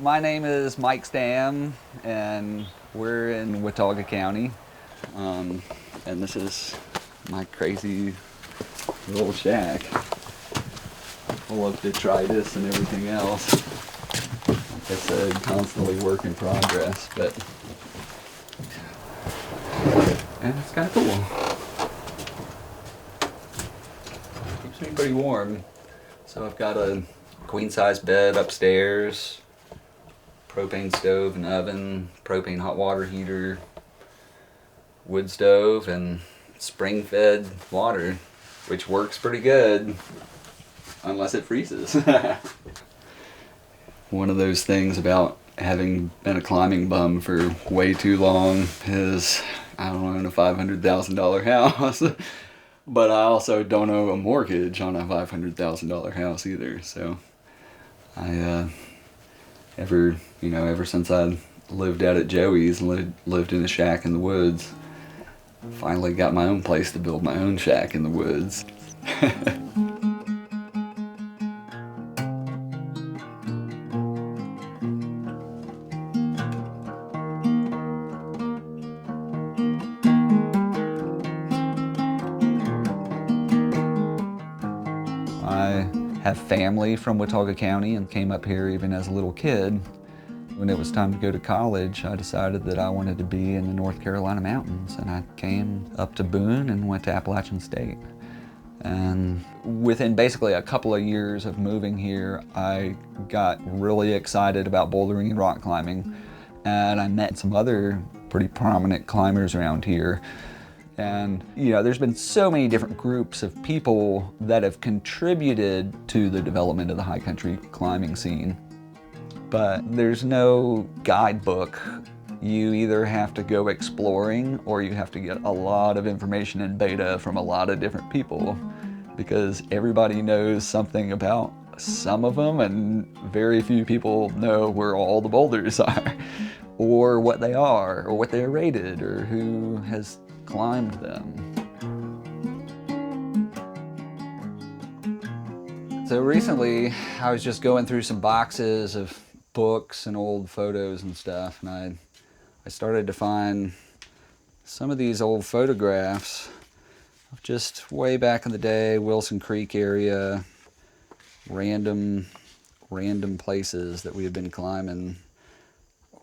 My name is Mike Stam, and we're in Watauga County. And this is my crazy little shack, full of detritus and everything else. Like I said, constantly work in progress, but and it's kind of cool. Keeps me pretty warm. So I've got a queen-size bed upstairs, propane stove and oven, propane hot water heater, wood stove, and spring-fed water, which works pretty good, unless it freezes. One of those things about having been a climbing bum for way too long is I don't own a $500,000 house, but I also don't owe a mortgage on a $500,000 house either. So I ever since I lived out at Joey's and lived in a shack in the woods, finally got my own place to build my own shack in the woods. I have family from Watauga County and came up here even as a little kid. When it was time to go to college, I decided that I wanted to be in the North Carolina mountains, and I came up to Boone and went to Appalachian State. And within basically a couple of years of moving here, I got really excited about bouldering and rock climbing, and I met some other pretty prominent climbers around here. And there's been so many different groups of people that have contributed to the development of the high country climbing scene. But there's no guidebook. You either have to go exploring or you have to get a lot of information and data from a lot of different people, because everybody knows something about some of them and very few people know where all the boulders are, or what they are, or what they're rated, or who has climbed them. So recently I was just going through some boxes of books and old photos and stuff, and I started to find some of these old photographs of just way back in the day, Wilson Creek area, random places that we had been climbing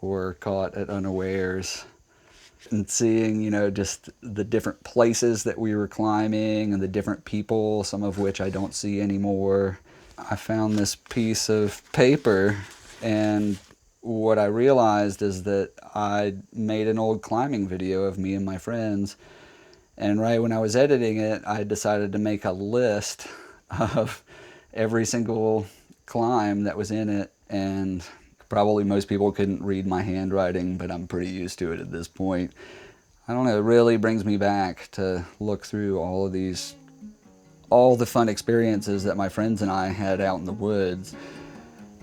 or caught at unawares. And seeing, just the different places that we were climbing and the different people, some of which I don't see anymore. I found this piece of paper, and what I realized is that I made an old climbing video of me and my friends, and right when I was editing it, I decided to make a list of every single climb that was in it, and probably most people couldn't read my handwriting, but I'm pretty used to it at this point. I don't know, it really brings me back to look through all the fun experiences that my friends and I had out in the woods,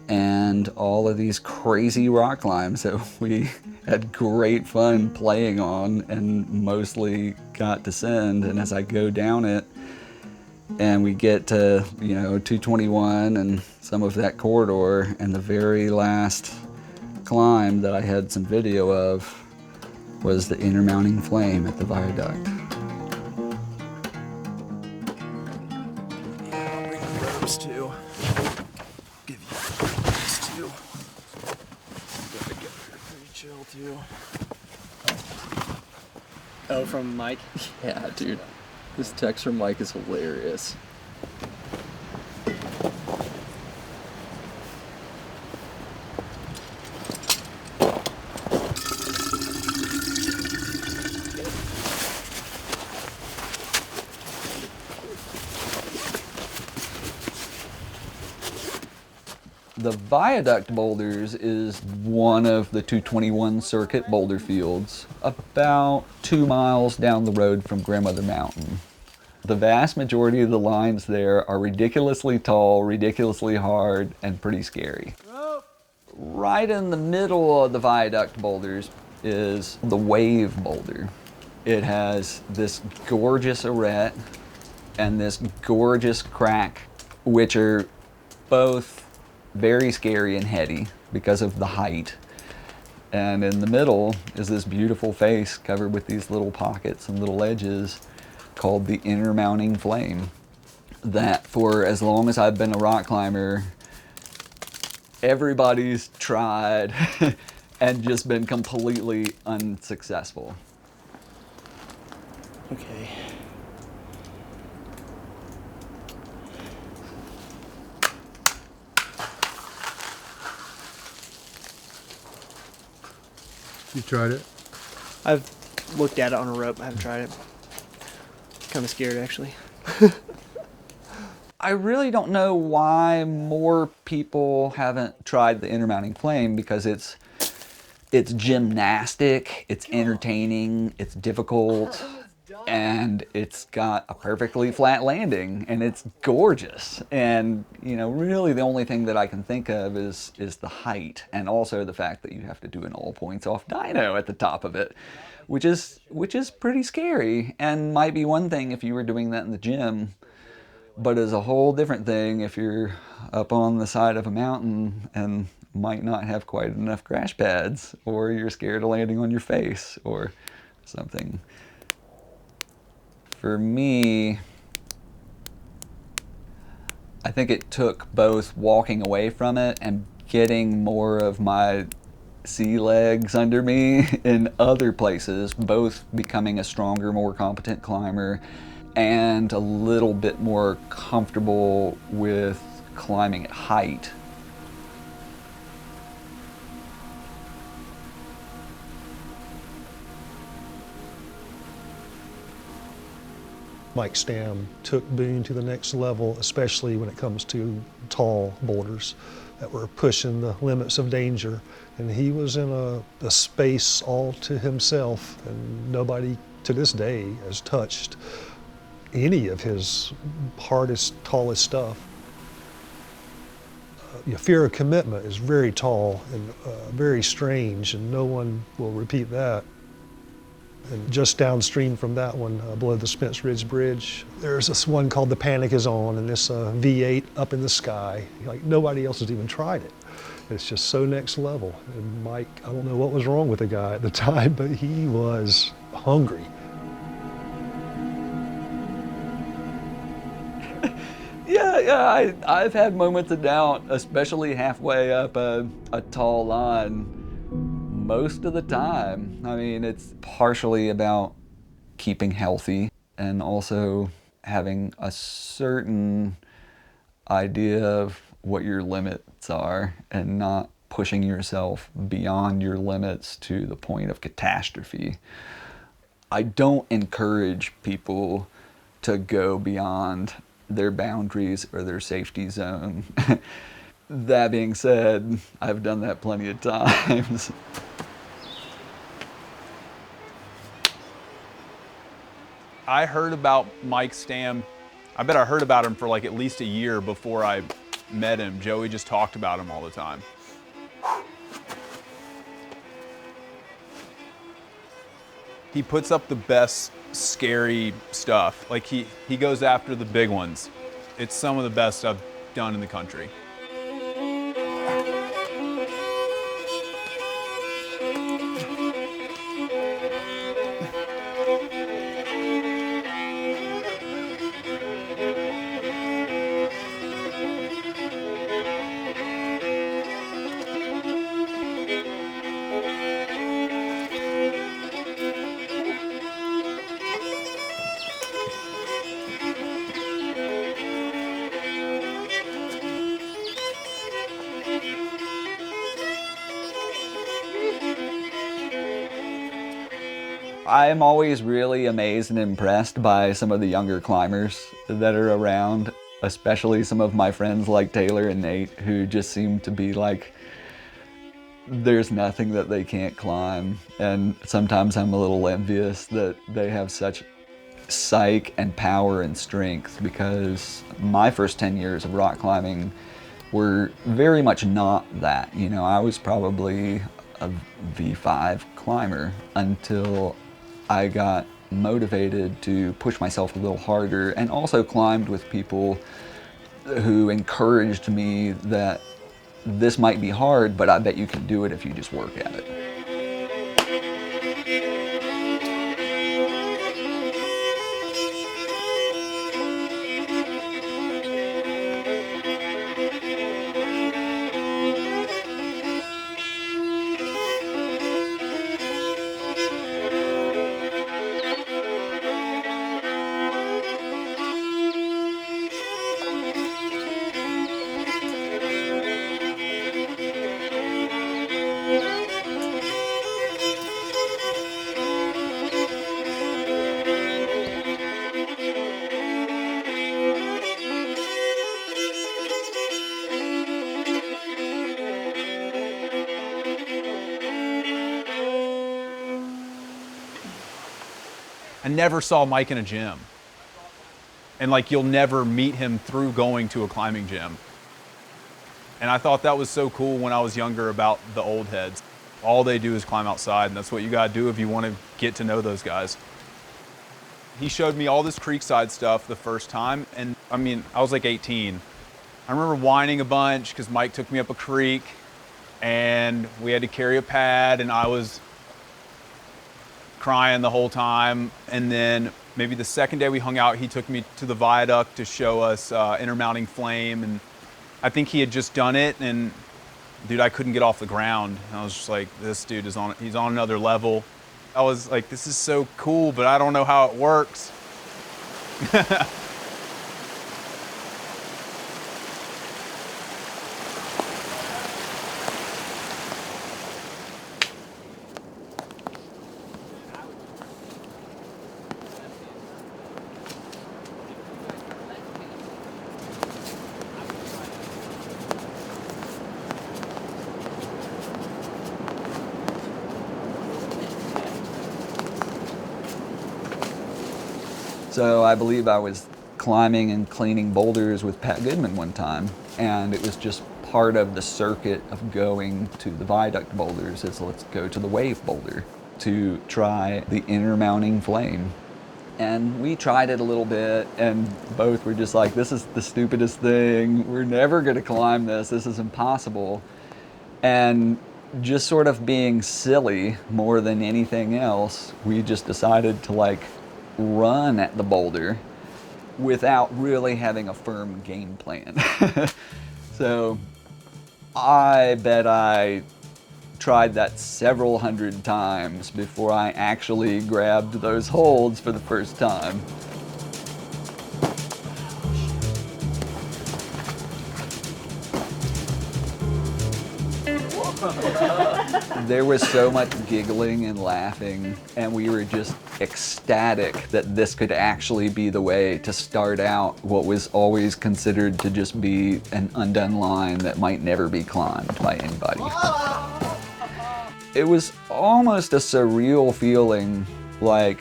and all of these crazy rock climbs that we had great fun playing on and mostly got to send. And as I go down it, and we get to 221 and some of that corridor, and the very last climb that I had some video of was the intermounting flame at the viaduct. Yeah, I'll bring the ropes too. Give you these too. Gotta get pretty chill too. Oh, from Mike? Yeah, dude. This text from Mike is hilarious. The viaduct boulders is one of the 221 circuit boulder fields, about 2 miles down the road from Grandmother Mountain. The vast majority of the lines there are ridiculously tall, ridiculously hard, and pretty scary. Right in the middle of the viaduct boulders is the wave boulder. It has this gorgeous arête and this gorgeous crack, which are both very scary and heady because of the height. And in the middle is this beautiful face covered with these little pockets and little edges called the inner mounting flame, that for as long as I've been a rock climber, everybody's tried and just been completely unsuccessful. Okay. You tried it? I've looked at it on a rope. I haven't tried it. Kind of scared, actually. I really don't know why more people haven't tried the inner mounting flame, because it's gymnastic, it's entertaining, it's difficult, and it's got a perfectly flat landing, and it's gorgeous. And you know, really the only thing that I can think of is the height, and also the fact that you have to do an all points off dyno at the top of it, which is pretty scary, and might be one thing if you were doing that in the gym, but is a whole different thing if you're up on the side of a mountain and might not have quite enough crash pads, or you're scared of landing on your face or something. For me, I think it took both walking away from it and getting more of my sea legs under me in other places, both becoming a stronger, more competent climber and a little bit more comfortable with climbing at height. Mike Stam took Boone to the next level, especially when it comes to tall boulders that were pushing the limits of danger. And he was in a space all to himself, and nobody to this day has touched any of his hardest, tallest stuff. Your fear of commitment is very tall and very strange, and no one will repeat that. And just downstream from that one, below the Spence Ridge Bridge, there's this one called The Panic Is On, and this V8 up in the sky. Like, nobody else has even tried it. It's just so next level. And Mike, I don't know what was wrong with the guy at the time, but he was hungry. Yeah, I've had moments of doubt, especially halfway up a tall line. Most of the time. I mean, it's partially about keeping healthy and also having a certain idea of what your limits are and not pushing yourself beyond your limits to the point of catastrophe. I don't encourage people to go beyond their boundaries or their safety zone. That being said, I've done that plenty of times. I heard about Mike Stam. I bet I heard about him for like at least a year before I met him. Joey just talked about him all the time. He puts up the best scary stuff. Like he goes after the big ones. It's some of the best I've done in the country. I'm always really amazed and impressed by some of the younger climbers that are around, especially some of my friends like Taylor and Nate, who just seem to be like, there's nothing that they can't climb. And sometimes I'm a little envious that they have such psyche and power and strength, because my first 10 years of rock climbing were very much not that. You know, I was probably a V5 climber until I got motivated to push myself a little harder, and also climbed with people who encouraged me that this might be hard, but I bet you can do it if you just work at it. I never saw Mike in a gym. And like, you'll never meet him through going to a climbing gym. And I thought that was so cool when I was younger about the old heads. All they do is climb outside, and that's what you gotta do if you wanna get to know those guys. He showed me all this creekside stuff the first time, and I mean, I was like 18. I remember whining a bunch because Mike took me up a creek, and we had to carry a pad, and I was crying the whole time. And then maybe the second day we hung out, he took me to the viaduct to show us intermounting flame, and I think he had just done it, and dude, I couldn't get off the ground. And I was just like, this dude he's on another level. I was like, this is so cool, but I don't know how it works. So I believe I was climbing and cleaning boulders with Pat Goodman one time, and it was just part of the circuit of going to the viaduct boulders is let's go to the wave boulder to try the intermounting flame. And we tried it a little bit, and both were just like, this is the stupidest thing. We're never gonna climb this. This is impossible. And just sort of being silly more than anything else, we just decided to like run at the boulder without really having a firm game plan. So I bet I tried that several hundred times before I actually grabbed those holds for the first time. There was so much giggling and laughing, and we were just ecstatic that this could actually be the way to start out what was always considered to just be an undone line that might never be climbed by anybody. It was almost a surreal feeling, like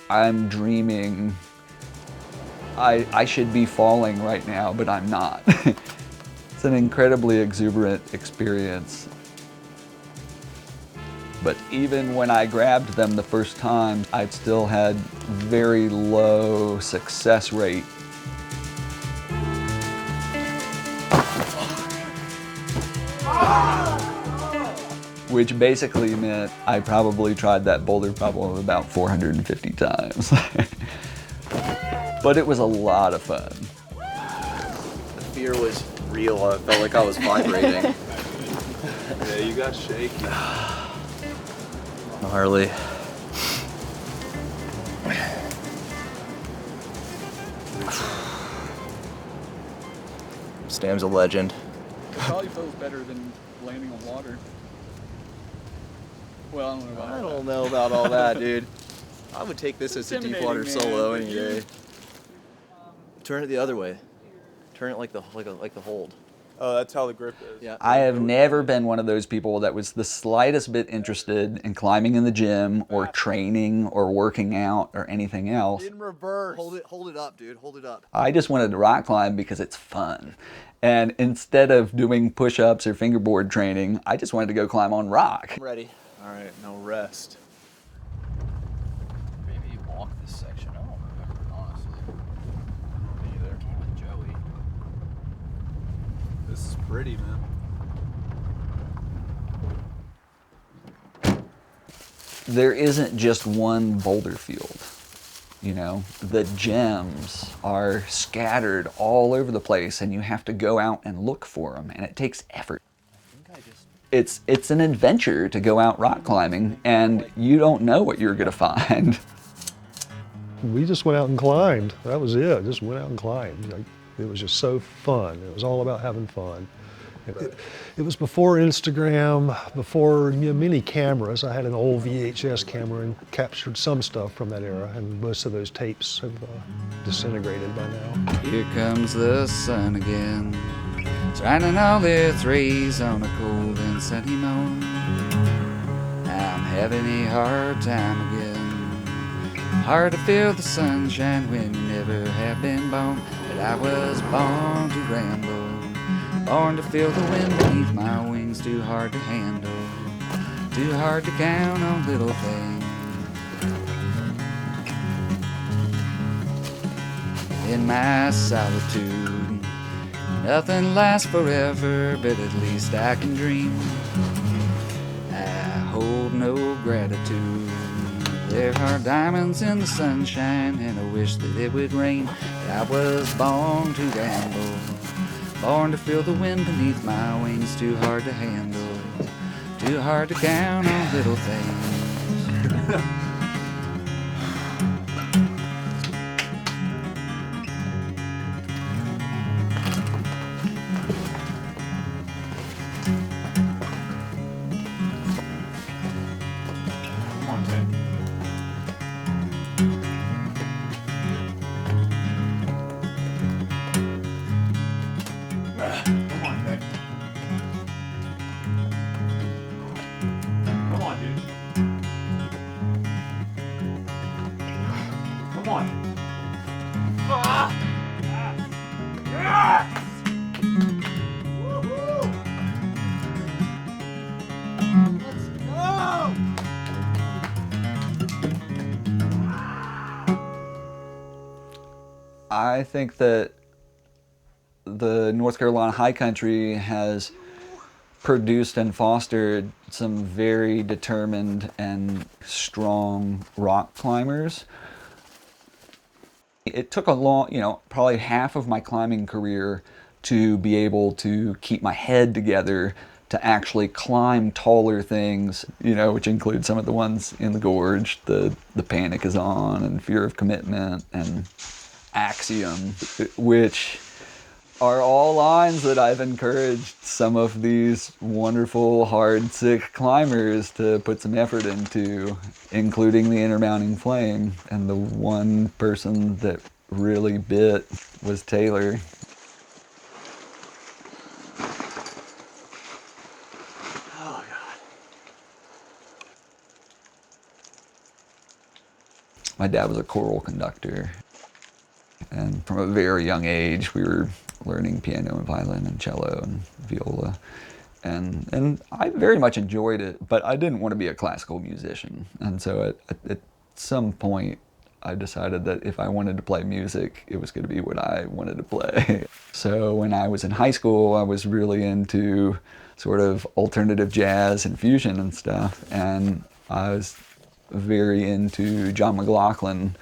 I'm dreaming. I should be falling right now, but I'm not. It's an incredibly exuberant experience. But even when I grabbed them the first time, I'd still had very low success rate. Which basically meant I probably tried that boulder problem about 450 times. But it was a lot of fun. The fear was real. I felt like I was vibrating. Yeah, you got shaky. Gnarly. Stam's a legend. It probably feels better than landing on water. Well, I don't know about I that. don't know about all that, dude. I would take this as a deep water Intimidating, solo man, any day. Turn it the other way. Turn it like the hold. Oh, that's how the grip is. Yeah. I have never been one of those people that was the slightest bit interested in climbing in the gym or training or working out or anything else. In reverse. Hold it up, dude. Hold it up. I just wanted to rock climb because it's fun. And instead of doing push-ups or fingerboard training, I just wanted to go climb on rock. I'm ready. All right, now rest. Maybe you walk this section. I don't remember, honestly. Me either. Came with Joey. This is pretty, man. there isn't just one boulder field. You know, the gems are scattered all over the place, and you have to go out and look for them, and it takes effort. It's an adventure to go out rock climbing, and you don't know what you're gonna find. We just went out and climbed. That was it. Just went out and climbed. Like, it was just so fun. It was all about having fun. It was before Instagram, before many cameras. I had an old VHS camera and captured some stuff from that era, and most of those tapes have disintegrated by now. Here comes the sun again, shining all its rays on a cold and sunny morn. I'm having a hard time again. Hard to feel the sunshine when you never have been born. But I was born to ramble, born to feel the wind beneath my wings. Too hard to handle, too hard to count on little things. In my solitude, nothing lasts forever, but at least I can dream. I hold no gratitude. There are diamonds in the sunshine, and I wish that it would rain. But I was born to ramble, born to feel the wind beneath my wings. Too hard to handle, too hard to count on little things. I think that the North Carolina high country has produced and fostered some very determined and strong rock climbers. It took a long, probably half of my climbing career to be able to keep my head together to actually climb taller things, which include some of the ones in the gorge, the Panic is On and Fear of Commitment and Axiom, which are all lines that I've encouraged some of these wonderful, hard, sick climbers to put some effort into, including the Intermounting Flame. And the one person that really bit was Taylor. Oh, God. My dad was a choral conductor. And from a very young age, we were learning piano and violin and cello and viola. And I very much enjoyed it, but I didn't want to be a classical musician. And so at some point, I decided that if I wanted to play music, it was going to be what I wanted to play. So when I was in high school, I was really into sort of alternative jazz and fusion and stuff. And I was very into John McLaughlin,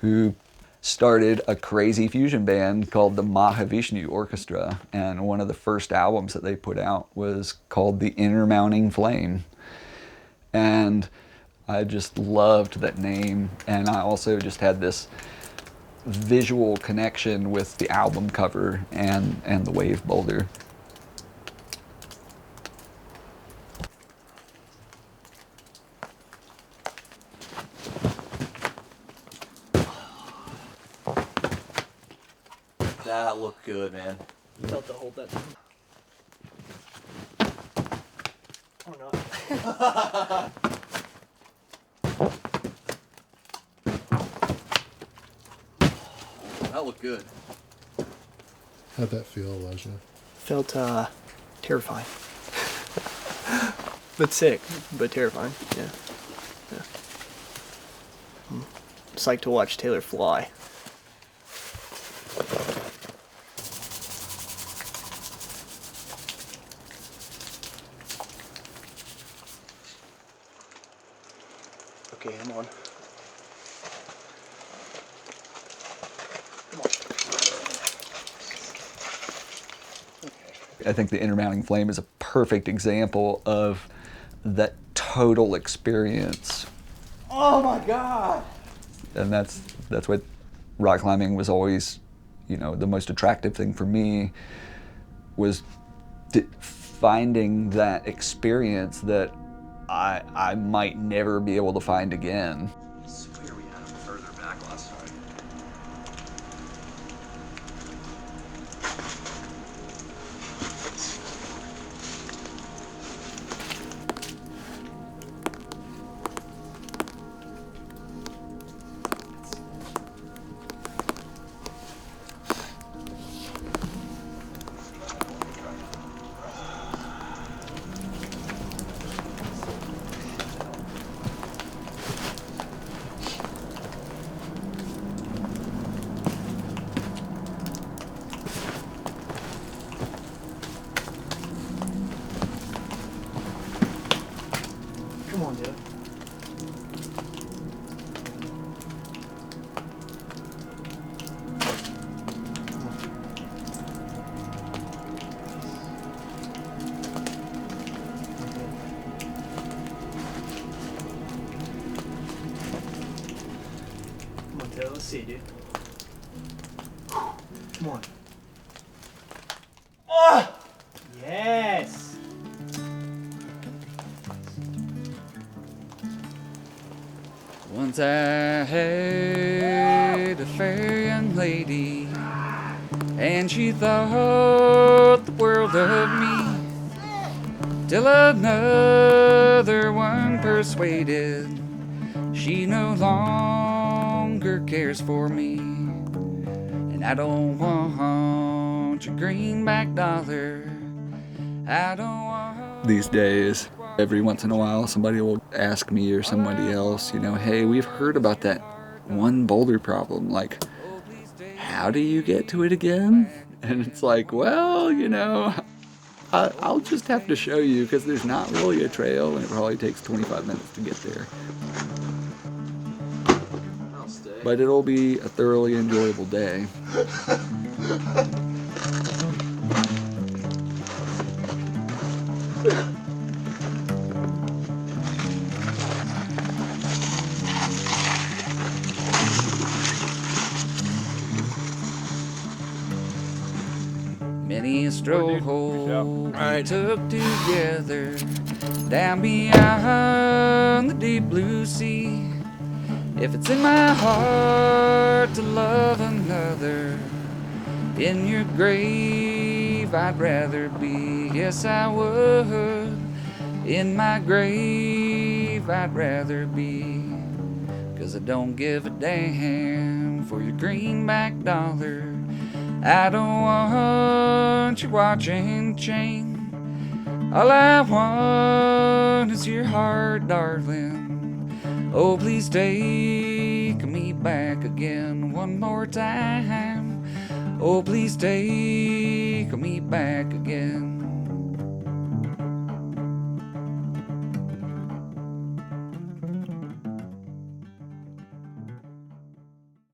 who started a crazy fusion band called the Mahavishnu Orchestra, and one of the first albums that they put out was called The Intermounting Flame. And I just loved that name, and I also just had this visual connection with the album cover and the wave boulder. That looked good, man. Felt to hold that. Or not. That looked good. How'd that feel, Elijah? Felt terrifying. But sick, but terrifying. Yeah. It's like to watch Taylor fly. Okay, I'm on. I think the intermounting flame is a perfect example of that total experience. Oh my God! And that's what rock climbing was always, you know, the most attractive thing for me was finding that experience that I might never be able to find again. I swear we had him further back last time. Come on, dude. Come on, Taylor. Let's see, dude. Come on. Oh! Yes! Once I had a fair young lady, and she thought the world of me, till another one persuaded she no longer cares for me. And I don't want your greenback dollar. I don't want... These days, every once in a while, somebody will ask me or somebody else, you know, hey, we've heard about that one boulder problem. Like, how do you get to it again? And it's like, well, you know, I'll just have to show you because there's not really a trail and it probably takes 25 minutes to get there. I'll stay. But it'll be a thoroughly enjoyable day. Many a stroll we took together down beyond the deep blue sea. If it's in my heart to love another, in your grave I'd rather be. Yes, I would. In my grave I'd rather be. 'Cause I don't give a damn for your greenback dollar. I don't want your watch and chain. All I want is your heart, darling. Oh, please take me back again one more time. Oh, please take me back again.